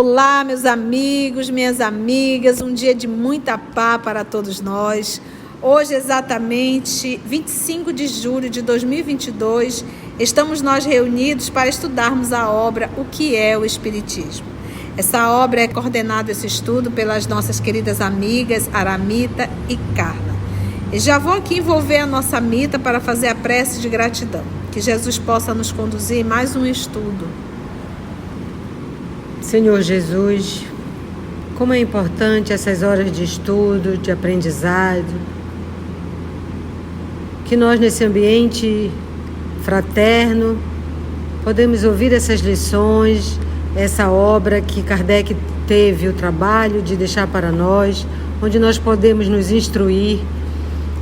Olá, meus amigos, minhas amigas, um dia de muita paz para todos nós. Hoje, exatamente 25 de julho de 2022, estamos nós reunidos para estudarmos a obra O que é o Espiritismo. Essa obra é coordenada, esse estudo, pelas nossas queridas amigas Aramita e Carla. E já vou aqui envolver a nossa Mita para fazer a prece de gratidão. Que Jesus possa nos conduzir em mais um estudo. Senhor Jesus, como é importante essas horas de estudo, de aprendizado, que nós nesse ambiente fraterno podemos ouvir essas lições, essa obra que Kardec teve o trabalho de deixar para nós, onde nós podemos nos instruir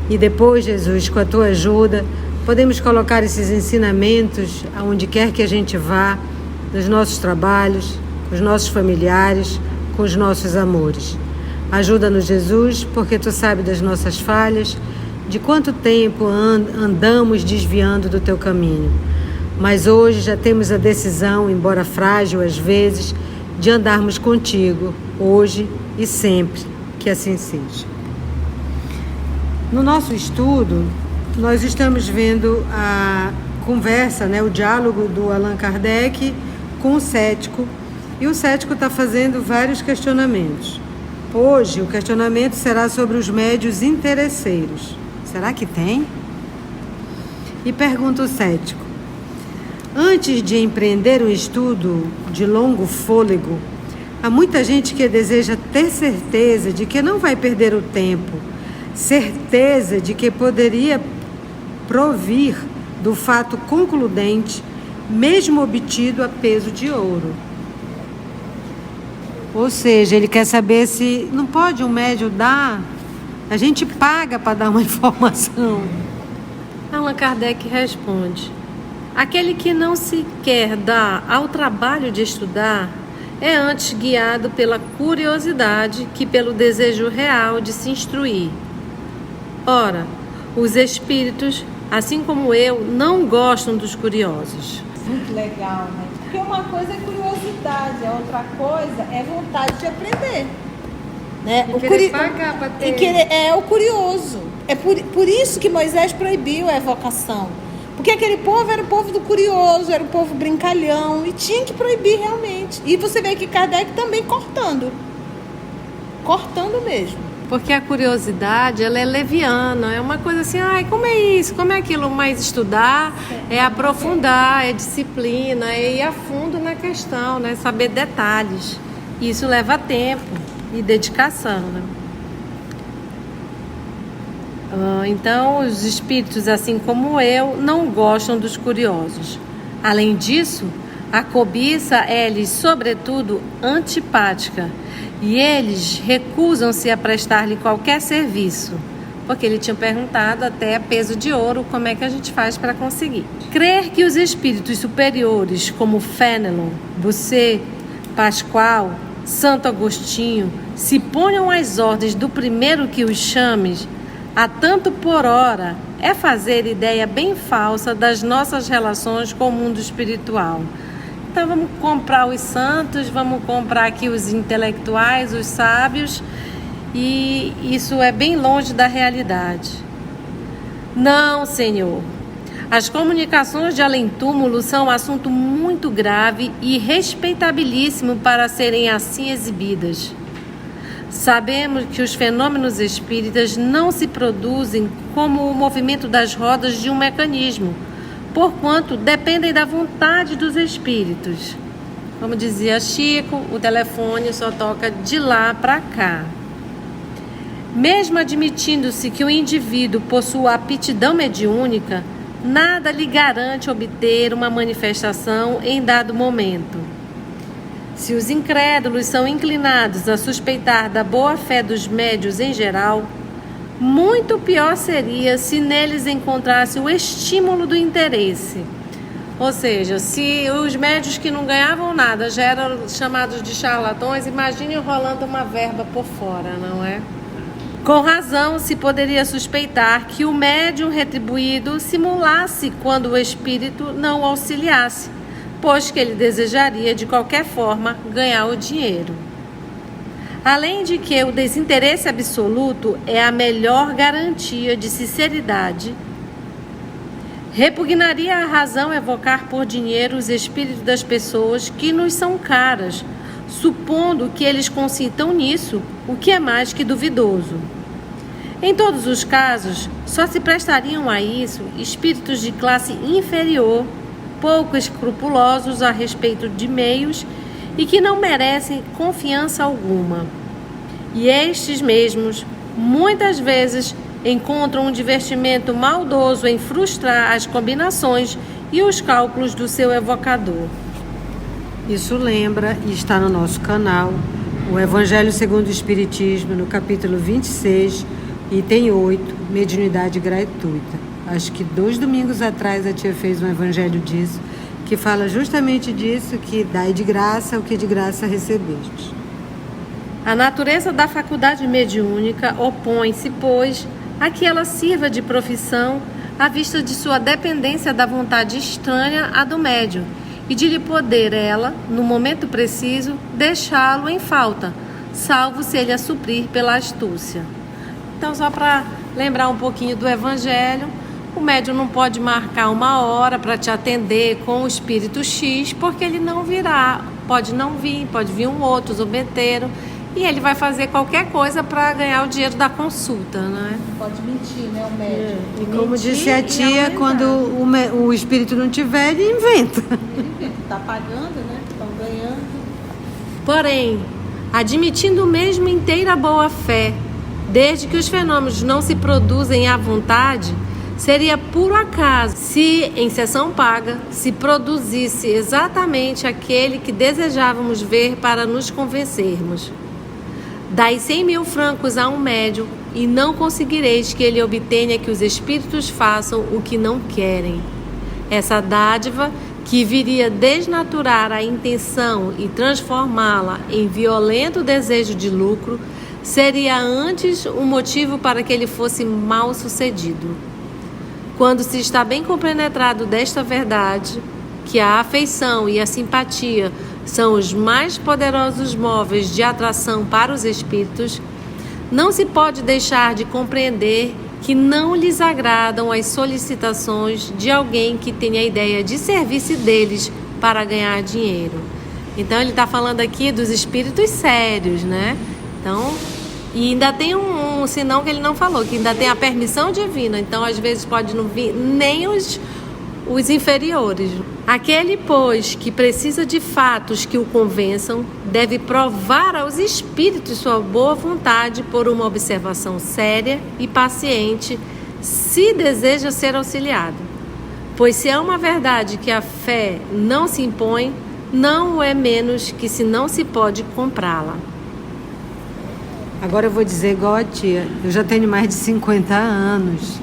e depois, Jesus, com a Tua ajuda, podemos colocar esses ensinamentos aonde quer que a gente vá, nos nossos trabalhos, com os nossos familiares, com os nossos amores. Ajuda-nos, Jesus, porque Tu sabes das nossas falhas, de quanto tempo andamos desviando do Teu caminho. Mas hoje já temos a decisão, embora frágil às vezes, de andarmos contigo, hoje e sempre, que assim seja. No nosso estudo, nós estamos vendo a conversa, o diálogo do Allan Kardec com o cético, e o cético está fazendo vários questionamentos. Hoje, o questionamento será sobre os médios interesseiros. Será que tem? E pergunta o cético: antes de empreender um estudo de longo fôlego, há muita gente que deseja ter certeza de que não vai perder o tempo, certeza de que poderia provir do fato concludente, mesmo obtido a peso de ouro. Ou seja, ele quer saber se não pode um médium dar, a gente paga para dar uma informação. Allan Kardec responde: aquele que não se quer dar ao trabalho de estudar é antes guiado pela curiosidade que pelo desejo real de se instruir. Ora, os espíritos, assim como eu, não gostam dos curiosos. Muito legal, né? Porque uma coisa é curiosidade, a outra coisa é vontade de aprender. Né? Pagar para ter. É o curioso. É por isso que Moisés proibiu a evocação. Porque aquele povo era o povo do curioso, era o povo brincalhão, e tinha que proibir realmente. E você vê que Kardec também cortando mesmo. Porque a curiosidade, ela é leviana, é uma coisa assim, como é isso, como é aquilo, mas estudar é aprofundar, é disciplina, é ir a fundo na questão, né? Saber detalhes. Isso leva tempo e dedicação, né? Então, os espíritos, assim como eu, não gostam dos curiosos. Além disso, a cobiça é-lhes, sobretudo, antipática. E eles recusam-se a prestar-lhe qualquer serviço, porque ele tinha perguntado até a peso de ouro como é que a gente faz para conseguir. Crer que os espíritos superiores, como Fénelon, Bossuet, Pascoal, Santo Agostinho, se ponham às ordens do primeiro que os chames, a tanto por hora, é fazer ideia bem falsa das nossas relações com o mundo espiritual. Então vamos comprar os santos, vamos comprar aqui os intelectuais, os sábios, e isso é bem longe da realidade. Não, Senhor. As comunicações de além-túmulo são um assunto muito grave e respeitabilíssimo para serem assim exibidas. Sabemos que os fenômenos espíritas não se produzem como o movimento das rodas de um mecanismo, porquanto dependem da vontade dos espíritos. Como dizia Chico, o telefone só toca de lá para cá. Mesmo admitindo-se que o indivíduo possua aptidão mediúnica, nada lhe garante obter uma manifestação em dado momento. Se os incrédulos são inclinados a suspeitar da boa-fé dos médios em geral, muito pior seria se neles encontrasse o estímulo do interesse. Ou seja, se os médios que não ganhavam nada já eram chamados de charlatões, imagine rolando uma verba por fora, não é? Com razão, se poderia suspeitar que o médium retribuído simulasse quando o espírito não o auxiliasse, pois que ele desejaria de qualquer forma ganhar o dinheiro. Além de que o desinteresse absoluto é a melhor garantia de sinceridade, repugnaria a razão evocar por dinheiro os espíritos das pessoas que nos são caras, supondo que eles consintam nisso, o que é mais que duvidoso. Em todos os casos, só se prestariam a isso espíritos de classe inferior, pouco escrupulosos a respeito de meios e que não merecem confiança alguma. E estes mesmos, muitas vezes, encontram um divertimento maldoso em frustrar as combinações e os cálculos do seu evocador. Isso lembra, e está no nosso canal, o Evangelho segundo o Espiritismo, no capítulo 26, item 8, mediunidade gratuita. Acho que 2 domingos atrás a tia fez um evangelho disso, que fala justamente disso, que dai de graça o que de graça recebestes. A natureza da faculdade mediúnica opõe-se, pois, a que ela sirva de profissão à vista de sua dependência da vontade estranha à do médium e de lhe poder ela, no momento preciso, deixá-lo em falta, salvo se ele a suprir pela astúcia. Então, só para lembrar um pouquinho do evangelho, o médium não pode marcar uma hora para te atender com o espírito X, porque ele não virá, pode não vir, pode vir um outro zombeteiro, e ele vai fazer qualquer coisa para ganhar o dinheiro da consulta, né? Pode mentir, né, o médium. E como disse a tia, quando o espírito não tiver, ele inventa. Está pagando, né? Estão ganhando. Porém, admitindo mesmo inteira boa-fé, desde que os fenômenos não se produzem à vontade, seria puro acaso se, em sessão paga, se produzisse exatamente aquele que desejávamos ver para nos convencermos. Dai 100.000 francos a um médium e não conseguireis que ele obtenha que os espíritos façam o que não querem. Essa dádiva, que viria desnaturar a intenção e transformá-la em violento desejo de lucro, seria antes um motivo para que ele fosse mal sucedido. Quando se está bem compenetrado desta verdade, que a afeição e a simpatia são os mais poderosos móveis de atração para os espíritos, não se pode deixar de compreender que não lhes agradam as solicitações de alguém que tenha a ideia de servir-se deles para ganhar dinheiro. Então ele está falando aqui dos espíritos sérios, né? Então, e ainda tem um sinão que ele não falou, que ainda tem a permissão divina. Então, às vezes, pode não vir nem os inferiores. Aquele, pois, que precisa de fatos que o convençam, deve provar aos espíritos sua boa vontade por uma observação séria e paciente, se deseja ser auxiliado. Pois se é uma verdade que a fé não se impõe, não o é menos que se não se pode comprá-la. Agora eu vou dizer igual a tia, eu já tenho mais de 50 anos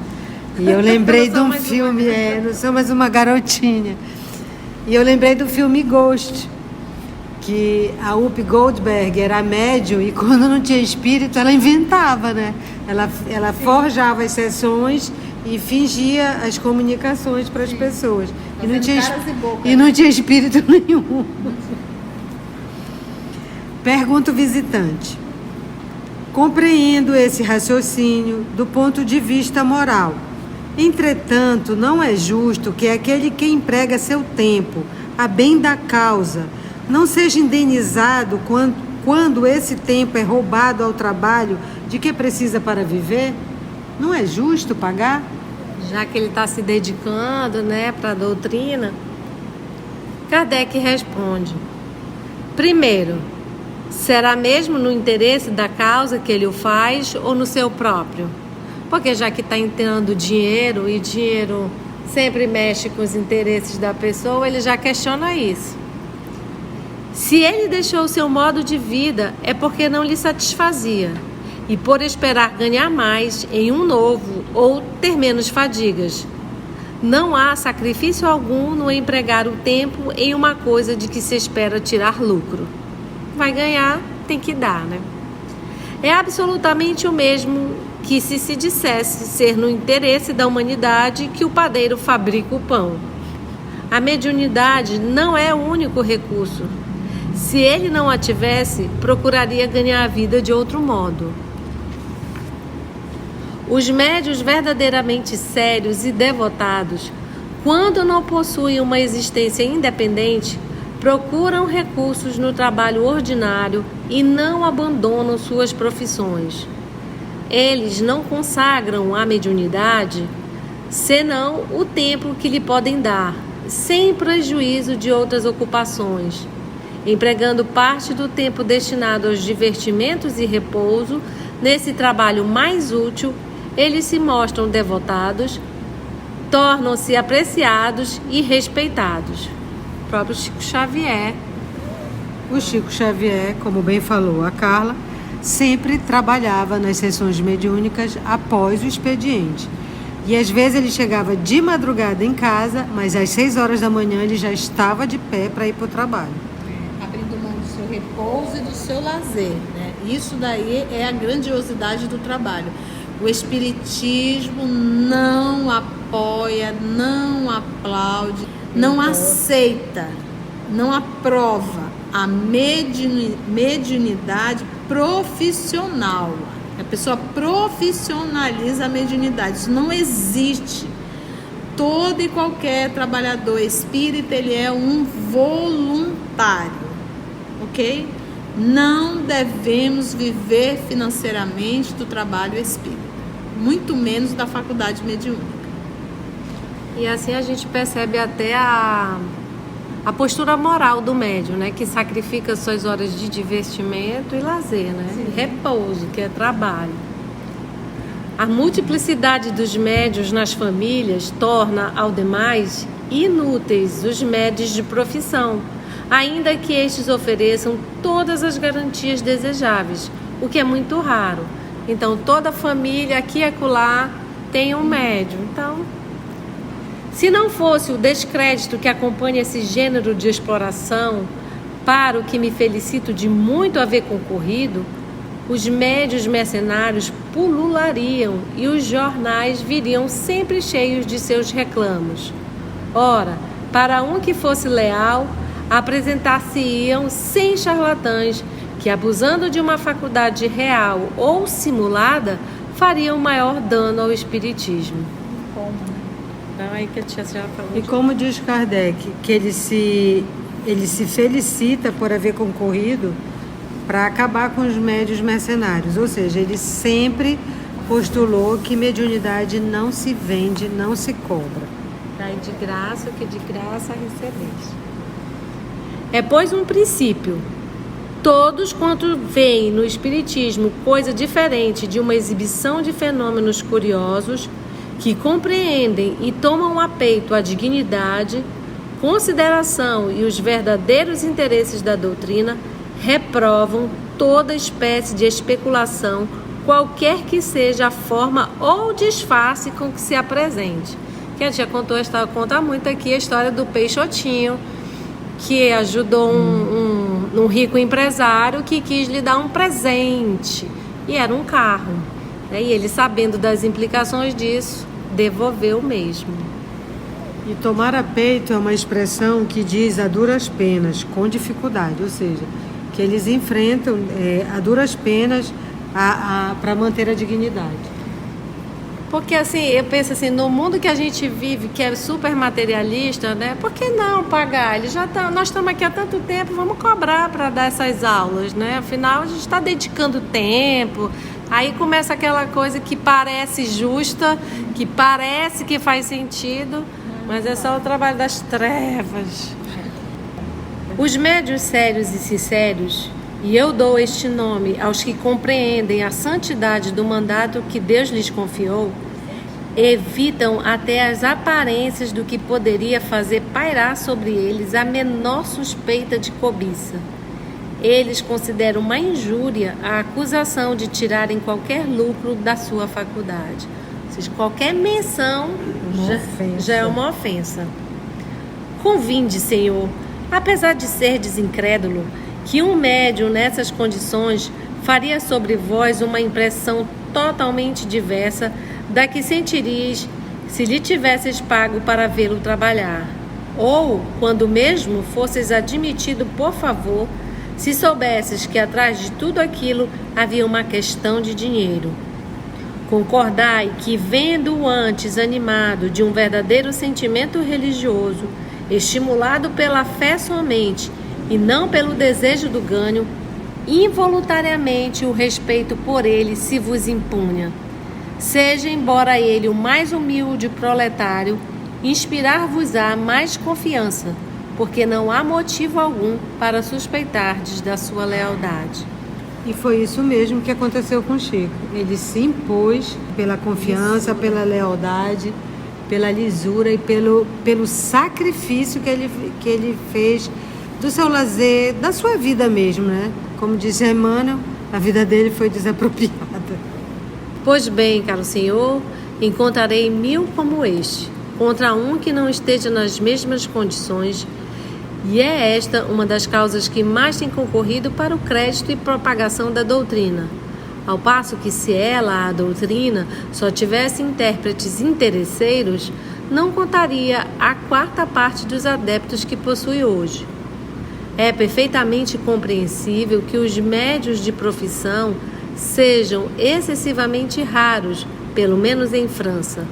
e eu lembrei de um filme, não sou mais uma garotinha, e eu lembrei do filme Ghost, que a Whoopi Goldberg era médium e quando não tinha espírito ela inventava, né? Ela forjava as sessões e fingia as comunicações para as pessoas. E não tinha espírito nenhum. Pergunta o visitante. Compreendo esse raciocínio do ponto de vista moral. Entretanto, não é justo que aquele que emprega seu tempo a bem da causa não seja indenizado quando esse tempo é roubado ao trabalho de que precisa para viver? Não é justo pagar? Já que ele está se dedicando, né, para a doutrina, Kardec responde: primeiro, será mesmo no interesse da causa que ele o faz ou no seu próprio? Porque já que está entrando dinheiro e dinheiro sempre mexe com os interesses da pessoa, ele já questiona isso. Se ele deixou o seu modo de vida, é porque não lhe satisfazia e por esperar ganhar mais em um novo ou ter menos fadigas. Não há sacrifício algum no empregar o tempo em uma coisa de que se espera tirar lucro. Vai ganhar, tem que dar, né? É absolutamente o mesmo que se dissesse ser no interesse da humanidade que o padeiro fabrica o pão. A mediunidade não é o único recurso. Se ele não a tivesse, procuraria ganhar a vida de outro modo. Os médiuns verdadeiramente sérios e devotados, quando não possuem uma existência independente, procuram recursos no trabalho ordinário e não abandonam suas profissões. Eles não consagram a mediunidade senão o tempo que lhe podem dar, sem prejuízo de outras ocupações, empregando parte do tempo destinado aos divertimentos e repouso. Nesse trabalho mais útil, eles se mostram devotados, tornam-se apreciados e respeitados. O próprio Chico Xavier. O Chico Xavier, como bem falou a Carla, sempre trabalhava nas sessões mediúnicas após o expediente. E às vezes ele chegava de madrugada em casa, mas às 6 horas da manhã ele já estava de pé para ir para o trabalho. Abrindo mão do seu repouso e do seu lazer, né? Isso daí é a grandiosidade do trabalho. O Espiritismo não apoia, não aplaude, não aceita, não aprova a mediunidade profissional. A pessoa profissionaliza a mediunidade. Isso não existe. Todo e qualquer trabalhador espírita, ele é um voluntário, ok? Não devemos viver financeiramente do trabalho espírita, muito menos da faculdade mediúnica. E assim a gente percebe até a postura moral do médium, né? Que sacrifica suas horas de divertimento e lazer, né? Sim. Repouso, que é trabalho. A multiplicidade dos médiuns nas famílias torna, ao demais, inúteis os médiuns de profissão, ainda que estes ofereçam todas as garantias desejáveis, o que é muito raro. Então, toda família, aqui e acolá, tem um médium. Então, se não fosse o descrédito que acompanha esse gênero de exploração, para o que me felicito de muito haver concorrido, os médiuns mercenários pululariam e os jornais viriam sempre cheios de seus reclamos. Ora, para um que fosse leal, apresentar-se-iam 100 charlatães que, abusando de uma faculdade real ou simulada, fariam maior dano ao espiritismo. Então, aí que a senhora falou. E como diz Kardec, que ele se felicita por haver concorrido para acabar com os médiuns mercenários. Ou seja, ele sempre postulou que mediunidade não se vende, não se cobra. Dai de graça o que de graça recebeste. É, pois, um princípio. Todos quanto veem no espiritismo coisa diferente de uma exibição de fenômenos curiosos, que compreendem e tomam a peito a dignidade, consideração e os verdadeiros interesses da doutrina, reprovam toda espécie de especulação, qualquer que seja a forma ou disfarce com que se apresente. Que a tia conta muito aqui a história do Peixotinho, que ajudou um rico empresário que quis lhe dar um presente, e era um carro. E ele, sabendo das implicações disso, devolveu o mesmo. E tomar a peito é uma expressão que diz a duras penas, com dificuldade, ou seja, que eles enfrentam a duras penas para manter a dignidade. Porque assim, eu penso assim, no mundo que a gente vive, que é super materialista, né? Por que não pagar? Nós estamos aqui há tanto tempo, vamos cobrar para dar essas aulas, né? Afinal, a gente está dedicando tempo. Aí começa aquela coisa que parece justa, que parece que faz sentido, mas é só o trabalho das trevas. Os médiuns sérios e sinceros, e eu dou este nome aos que compreendem a santidade do mandato que Deus lhes confiou, evitam até as aparências do que poderia fazer pairar sobre eles a menor suspeita de cobiça. Eles consideram uma injúria a acusação de tirarem qualquer lucro da sua faculdade. Ou seja, qualquer menção já é uma ofensa. Convinde, Senhor, apesar de serdes incrédulo, que um médium nessas condições faria sobre vós uma impressão totalmente diversa da que sentirias se lhe tivesses pago para vê-lo trabalhar. Ou, quando mesmo fosses admitido por favor, se soubesses que atrás de tudo aquilo havia uma questão de dinheiro. Concordai que, vendo-o antes animado de um verdadeiro sentimento religioso, estimulado pela fé somente e não pelo desejo do ganho, involuntariamente o respeito por ele se vos impunha. Seja, embora ele o mais humilde proletário, inspirar-vos-á mais confiança, porque não há motivo algum para suspeitardes da sua lealdade. E foi isso mesmo que aconteceu com Chico. Ele se impôs pela confiança, pela lealdade, pela lisura e pelo sacrifício que ele fez do seu lazer, da sua vida mesmo, né? Como disse Emmanuel, a vida dele foi desapropriada. Pois bem, caro Senhor, encontrarei 1000 como este, contra um que não esteja nas mesmas condições, e é esta uma das causas que mais tem concorrido para o crédito e propagação da doutrina. Ao passo que, se ela, a doutrina, só tivesse intérpretes interesseiros, não contaria a 4ª parte dos adeptos que possui hoje. É perfeitamente compreensível que os médios de profissão sejam excessivamente raros, pelo menos em França.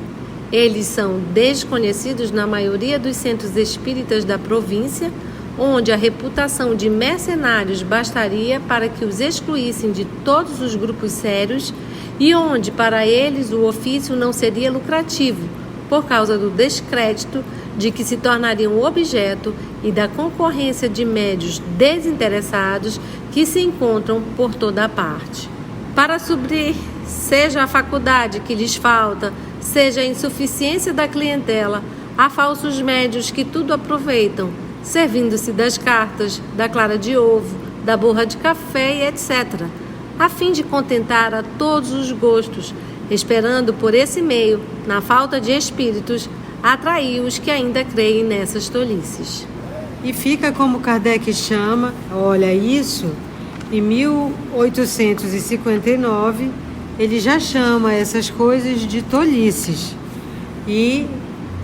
Eles são desconhecidos na maioria dos centros espíritas da província, onde a reputação de mercenários bastaria para que os excluíssem de todos os grupos sérios e onde, para eles, o ofício não seria lucrativo, por causa do descrédito de que se tornariam objeto e da concorrência de médios desinteressados que se encontram por toda a parte. Para suprir, seja a faculdade que lhes falta, seja a insuficiência da clientela, há falsos médios que tudo aproveitam, servindo-se das cartas, da clara de ovo, da borra de café e etc., a fim de contentar a todos os gostos, esperando por esse meio, na falta de espíritos, atrair os que ainda creem nessas tolices. E fica como Kardec chama, olha isso, em 1859, ele já chama essas coisas de tolices. E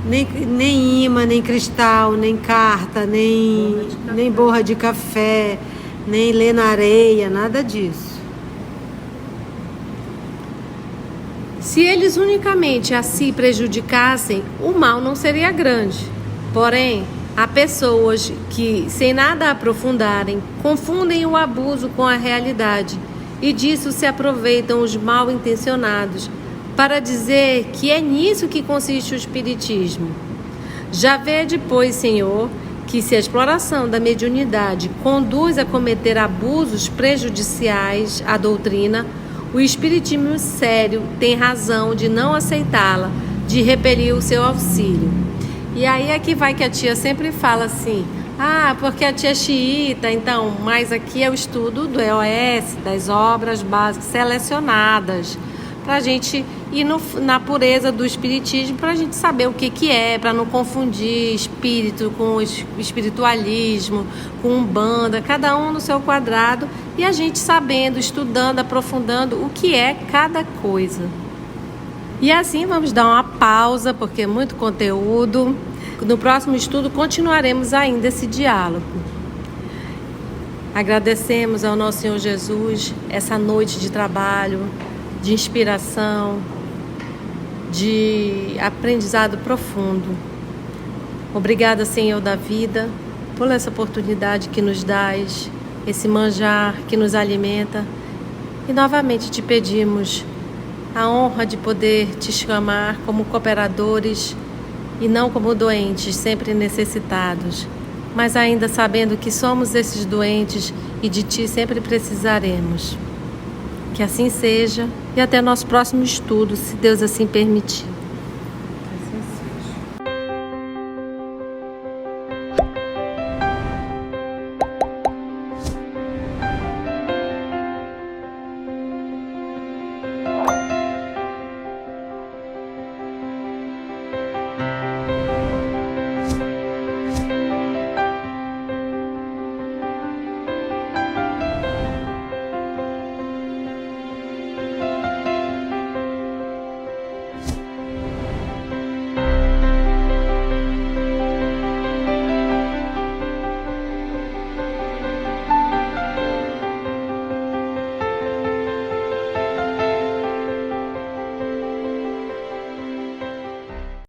nem imã, nem cristal, nem carta, nem borra de café, nem ler na areia, nada disso. Se eles unicamente a si prejudicassem, o mal não seria grande. Porém, há pessoas que, sem nada aprofundarem, confundem o abuso com a realidade e disso se aproveitam os mal intencionados para dizer que é nisso que consiste o espiritismo. Já vede, pois, Senhor, que se a exploração da mediunidade conduz a cometer abusos prejudiciais à doutrina, o espiritismo sério tem razão de não aceitá-la, de repelir o seu auxílio. E aí é que vai que a tia sempre fala assim, porque a tia é xiita, então, mas aqui é o estudo do EOS, das obras básicas selecionadas, para a gente ir na pureza do espiritismo, para a gente saber o que é, para não confundir espírito com espiritualismo, com umbanda, cada um no seu quadrado, e a gente sabendo, estudando, aprofundando o que é cada coisa. E assim vamos dar uma pausa, porque é muito conteúdo. No próximo estudo continuaremos ainda esse diálogo. Agradecemos ao nosso Senhor Jesus essa noite de trabalho, de inspiração, de aprendizado profundo. Obrigada, Senhor da vida, por essa oportunidade que nos dás, esse manjar que nos alimenta. E novamente te pedimos a honra de poder te chamar como cooperadores e não como doentes, sempre necessitados, mas ainda sabendo que somos esses doentes e de ti sempre precisaremos. Que assim seja e até nosso próximo estudo, se Deus assim permitir.